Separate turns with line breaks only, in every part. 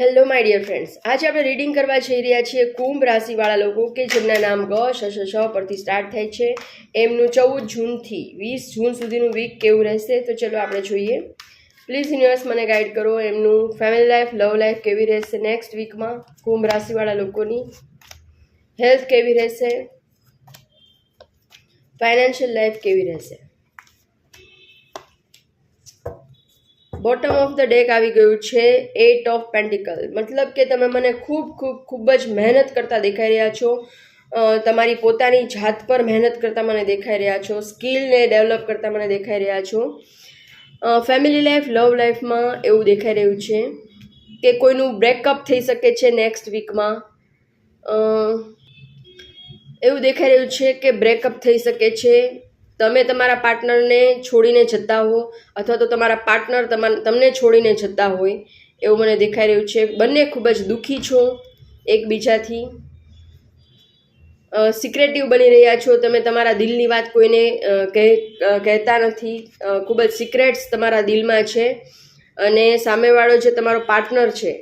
Hello my dear friends, આજે આપણે reading કરવા જઈ રહ્યા છીએ કુંભ રાશિવાળા લોકો કે જેમના નામ ગ શ શ શ પરથી સ્ટાર્ટ થાય છે. એમનું 14 જૂનથી 20 જૂન સુધીનું વીક કેવું રહેશે તો ચલો આપણે જોઈએ. પ્લીઝ યુનિવર્સ મને ગાઈડ કરો. એમનું ફેમિલી લાઈફ, લવ લાઈફ કેવી રહેશે નેક્સ્ટ વીકમાં, કુંભ રાશિવાળા લોકોની હેલ્થ કેવી રહેશે, ફાઇનાન્શિયલ લાઈફ કેવી રહેશે. બોટમ ઓફ ધ ડેક આવી ગયું છે 8 ઓફ પેન્ટિકલ. મતલબ કે તમે મને ખૂબ જ મહેનત કરતા દેખાઈ રહ્યા છો. તમારી પોતાની જાત પર મહેનત કરતા મને દેખાઈ રહ્યા છો. સ્કિલને ડેવલપ કરતા મને દેખાઈ રહ્યા છો. ફેમિલી લાઈફ, લવ લાઈફમાં એવું દેખાઈ રહ્યું છે કે કોઈનું બ્રેકઅપ થઈ શકે છે નેક્સ્ટ વીકમાં. એવું દેખાઈ રહ્યું છે કે બ્રેકઅપ થઈ શકે છે. તમે તમારા પાર્ટનરને છોડીને જતા હો અથવા તો તમારા પાર્ટનર તમને છોડીને જતા હોય એવું મને દેખાઈ રહ્યું છે. બંને ખૂબ જ દુઃખી છો એકબીજાથી. સિક્રેટિવ બની રહ્યા છો. તમે તમારા દિલની વાત કોઈને કહેતા નથી. ખૂબ જ સિક્રેટ્સ તમારા દિલમાં છે. અને સામેવાળો જે તમારો પાર્ટનર છે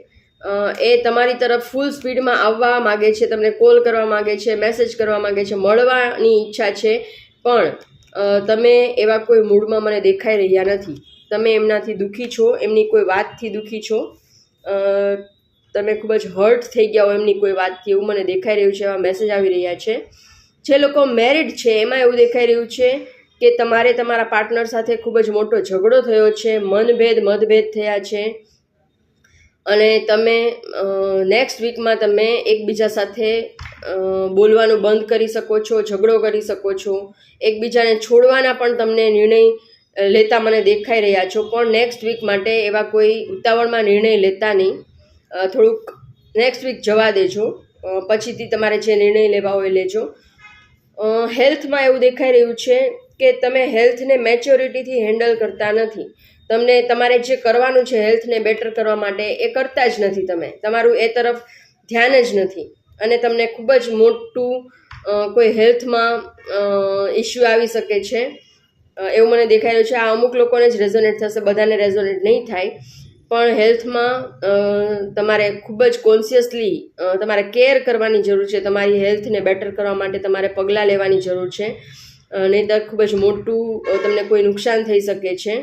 એ તમારી તરફ ફૂલ સ્પીડમાં આવવા માગે છે, તમને કોલ કરવા માગે છે, મેસેજ કરવા માગે છે, મળવાની ઈચ્છા છે, પણ તમે એવા કોઈ મૂડમાં મને દેખાઈ રહ્યા નથી. તમે એમનાથી દુઃખી છો, એમની કોઈ વાતથી દુઃખી છો. તમે ખૂબ જ હર્ટ થઈ ગયા હો એમની કોઈ વાતથી એવું મને દેખાઈ રહ્યું છે. એવા મેસેજ આવી રહ્યા છે. જે લોકો મેરિડ છે એમાં એવું દેખાઈ રહ્યું છે કે તમારે તમારા પાર્ટનર સાથે ખૂબ જ મોટો ઝઘડો થયો છે, મતભેદ થયા છે અને તમે નેક્સ્ટ વીકમાં તમે એકબીજા સાથે બોલવાનું બંધ કરી શકો છો, ઝઘડો કરી શકો છો. એકબીજાને છોડવાના પણ તમને નિર્ણય લેતા મને દેખાઈ રહ્યા છો. પણ નેક્સ્ટ વીક માટે એવા કોઈ ઉતાવળમાં નિર્ણય લેતા નહીં. થોડુંક નેક્સ્ટ વીક જવા દેજો, પછીથી તમારે જે નિર્ણય લેવા હોય લેજો. હેલ્થમાં એવું દેખાઈ રહ્યું છે કે તમે હેલ્થને મેચ્યોરિટીથી હેન્ડલ કરતા નથી. તમને તમારે જે કરવાનું છે હેલ્થને બેટર કરવા માટે એ કરતા જ નથી. તમારું એ તરફ ધ્યાન જ નથી અને તમને ખૂબ જ મોટું કોઈ હેલ્થમાં ઇસ્યુ આવી શકે છે એવું મને દેખાઈ રહ્યું છે. આ અમુક લોકોને જ રેઝોનેટ થશે, બધાને રેઝોનેટ નહીં થાય. પણ હેલ્થમાં તમારે ખૂબ જ કોન્શિયસલી તમારે કેર કરવાની જરૂર છે. તમારી હેલ્થને બેટર કરવા માટે તમારે પગલાં લેવાની જરૂર છે, નહીંતર ખૂબ જ મોટું તમને કોઈ નુકસાન થઈ શકે છે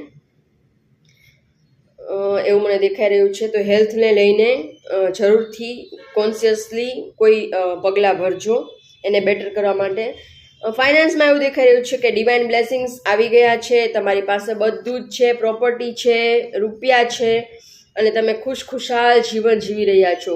એવું મને દેખાઈ રહ્યું છે. તો હેલ્થને લઈને જરૂરથી કોન્શિયસલી કોઈ પગલાં ભરજો એને બેટર કરવા માટે. ફાઇનાન્સમાં એવું દેખાઈ રહ્યું છે કે ડિવાઇન બ્લેસિંગ્સ આવી ગયા છે. તમારી પાસે બધું જ છે, પ્રોપર્ટી છે, રૂપિયા છે અને તમે ખુશખુશાલ જીવન જીવી રહ્યા છો.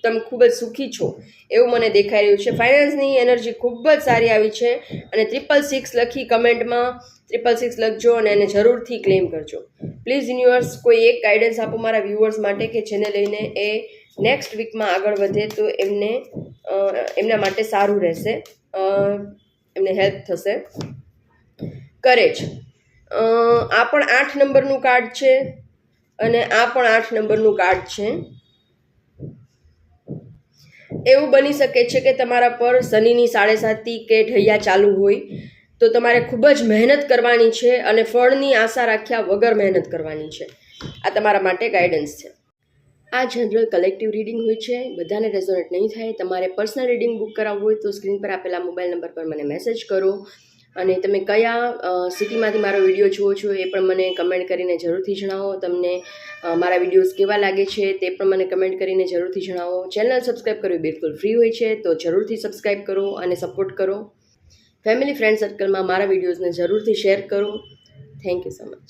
તમે ખૂબ જ સુખી છો એવું મને દેખાઈ રહ્યું છે. ફાઇનાન્સની એનર્જી ખૂબ જ સારી આવી છે અને 666 લખી કમેન્ટમાં 666 લખજો અને એને જરૂરથી ક્લેમ કરજો. પ્લીઝ યુનિવર્સ કોઈ એક ગાઈડન્સ આપો મારા વ્યુઅર્સ માટે કે જેને લઈને એ નેક્સ્ટ વીકમાં આગળ વધે તો એમના માટે સારું રહેશે, એમને હેલ્પ થશે. કરેજ, આ પણ 8 નંબરનું કાર્ડ છે અને આ પણ 8 નંબરનું કાર્ડ છે. એવું બની શકે છે કે તમારા પર શનિની 7.5 કે ઠૈયા ચાલુ હોય તો તમારે ખૂબ જ મહેનત કરવાની છે અને ફળની આશા રાખ્યા વગર મહેનત કરવાની છે. આ તમારા માટે ગાઈડન્સ છે. આ જનરલ કલેક્ટિવ રીડિંગ હોય છે, બધાને રેઝોનેટ નહીં થાય. તમારે પર્સનલ રીડિંગ બુક કરાવવું હોય તો સ્ક્રીન પર આપેલા મોબાઈલ નંબર પર મને મેસેજ કરો અને તમે કયા સિટીમાંથી મારો વિડીયો જુઓ છો એ પણ મને કમેન્ટ કરીને જરૂરથી જણાવો. તમને મારા વિડીયોઝ કેવા લાગે છે તે પણ મને કમેન્ટ કરીને જરૂરથી જણાવો. ચેનલ સબસ્ક્રાઈબ કરવી બિલકુલ ફ્રી હોય છે તો જરૂરથી સબસ્ક્રાઈબ કરો અને સપોર્ટ કરો. ફેમિલી ફ્રેન્ડ સર્કલમાં મારા વિડીયોઝને જરૂરથી શેર કરો. Thank you so much.